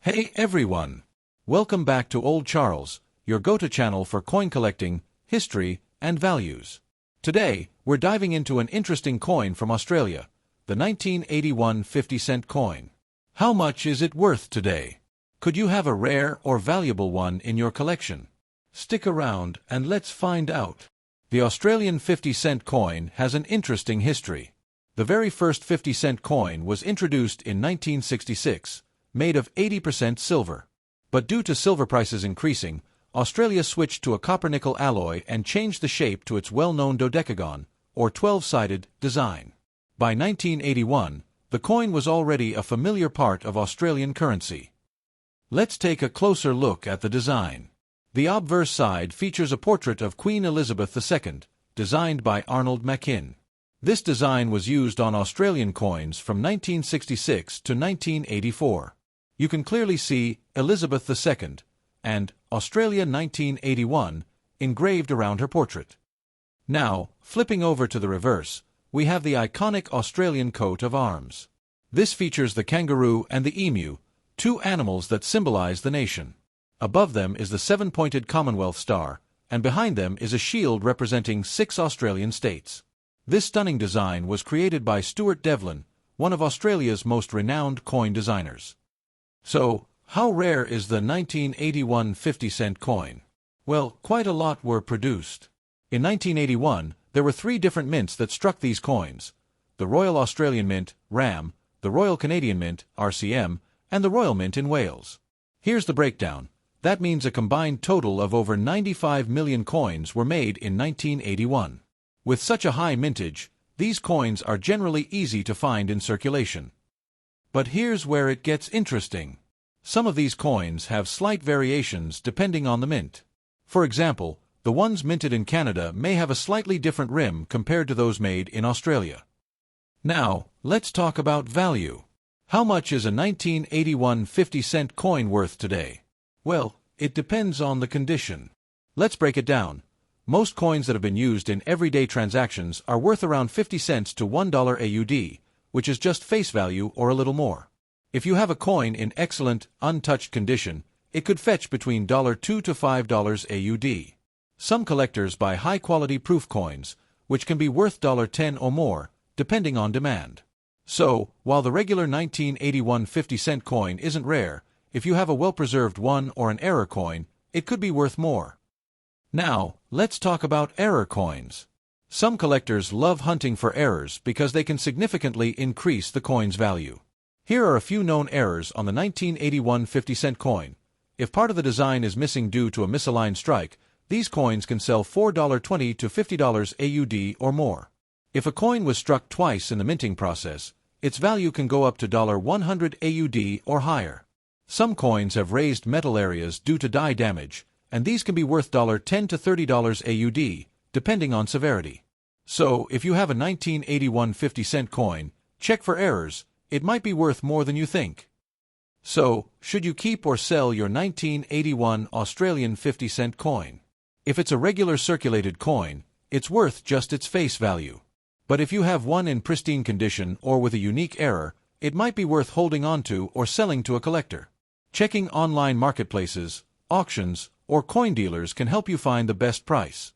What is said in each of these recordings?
Hey everyone! Welcome back to Old Charles, your go-to channel for coin collecting, history, and values. Today, we're diving into an interesting coin from Australia, the 1981 50-cent coin. How much is it worth today? Could you have a rare or valuable one in your collection? Stick around and let's find out. The Australian 50-cent coin has an interesting history. The very first 50-cent coin was introduced in 1966, made of 80% silver. But due to silver prices increasing, Australia switched to a copper-nickel alloy and changed the shape to its well-known dodecagon, or 12-sided, design. By 1981, the coin was already a familiar part of Australian currency. Let's take a closer look at the design. The obverse side features a portrait of Queen Elizabeth II, designed by Arnold Machin. This design was used on Australian coins from 1966 to 1984. You can clearly see Elizabeth II and Australia 1981 engraved around her portrait. Now, flipping over to the reverse, we have the iconic Australian coat of arms. This features the kangaroo and the emu, two animals that symbolize the nation. Above them is the seven-pointed Commonwealth star, and behind them is a shield representing 6 Australian states. This stunning design was created by Stuart Devlin, one of Australia's most renowned coin designers. So, how rare is the 1981 50-cent coin? Well, quite a lot were produced. In 1981, there were 3 different mints that struck these coins: the Royal Australian Mint, RAM, the Royal Canadian Mint, RCM, and the Royal Mint in Wales. Here's the breakdown. That means a combined total of over 95 million coins were made in 1981. With such a high mintage, these coins are generally easy to find in circulation. But here's where it gets interesting. Some of these coins have slight variations depending on the mint. For example, the ones minted in Canada may have a slightly different rim compared to those made in Australia. Now, let's talk about value. How much is a 1981 50-cent coin worth today? Well, it depends on the condition. Let's break it down. Most coins that have been used in everyday transactions are worth around 50 cents to $1 AUD, which is just face value or a little more. If you have a coin in excellent, untouched condition, it could fetch between $2 to $5 AUD. Some collectors buy high-quality proof coins, which can be worth $10 or more, depending on demand. So, while the regular 1981 50-cent coin isn't rare, if you have a well-preserved one or an error coin, it could be worth more. Now, let's talk about error coins. Some collectors love hunting for errors because they can significantly increase the coin's value. Here are a few known errors on the 1981 50-cent coin. If part of the design is missing due to a misaligned strike, these coins can sell $4.20 to $50 AUD or more. If a coin was struck twice in the minting process, its value can go up to $100 AUD or higher. Some coins have raised metal areas due to die damage, and these can be worth $10 to $30 AUD, depending on severity. So, if you have a 1981 50-cent coin, check for errors. It might be worth more than you think. So, should you keep or sell your 1981 Australian 50-cent coin? If it's a regular circulated coin, it's worth just its face value. But if you have one in pristine condition or with a unique error, it might be worth holding onto or selling to a collector. Checking online marketplaces, auctions, or coin dealers can help you find the best price.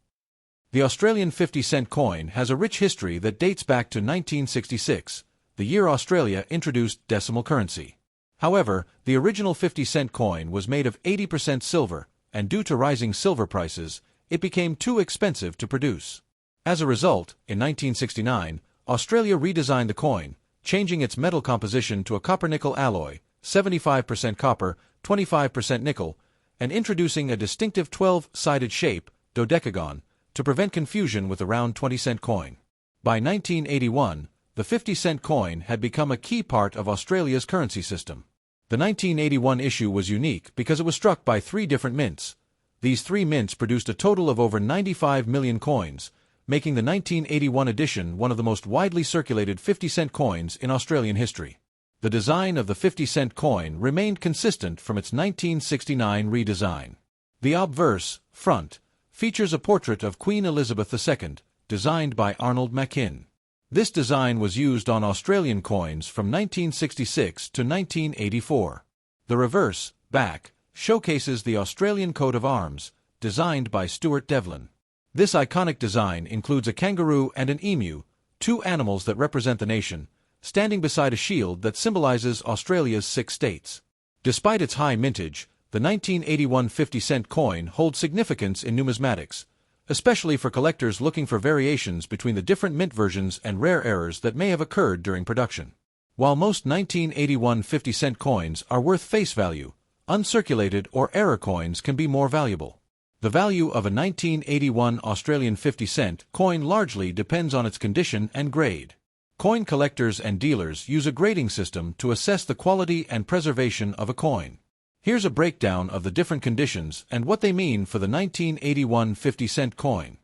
The Australian 50-cent coin has a rich history that dates back to 1966, the year Australia introduced decimal currency. However, the original 50-cent coin was made of 80% silver, and due to rising silver prices, it became too expensive to produce. As a result, in 1969, Australia redesigned the coin, changing its metal composition to a copper-nickel alloy, 75% copper, 25% nickel, and introducing a distinctive 12-sided shape, dodecagon, to prevent confusion with the round 20-cent coin. By 1981, the 50-cent coin had become a key part of Australia's currency system. The 1981 issue was unique because it was struck by 3 different mints. These 3 mints produced a total of over 95 million coins, making the 1981 edition one of the most widely circulated 50-cent coins in Australian history. The design of the 50-cent coin remained consistent from its 1969 redesign. The obverse, front, features a portrait of Queen Elizabeth II, designed by Arnold Machin. This design was used on Australian coins from 1966 to 1984. The reverse, back, showcases the Australian coat of arms, designed by Stuart Devlin. This iconic design includes a kangaroo and an emu, two animals that represent the nation, standing beside a shield that symbolizes Australia's 6 states. Despite its high mintage, the 1981 50-cent coin holds significance in numismatics, especially for collectors looking for variations between the different mint versions and rare errors that may have occurred during production. While most 1981 50-cent coins are worth face value, uncirculated or error coins can be more valuable. The value of a 1981 Australian 50-cent coin largely depends on its condition and grade. Coin collectors and dealers use a grading system to assess the quality and preservation of a coin. Here's a breakdown of the different conditions and what they mean for the 1981 50-cent coin.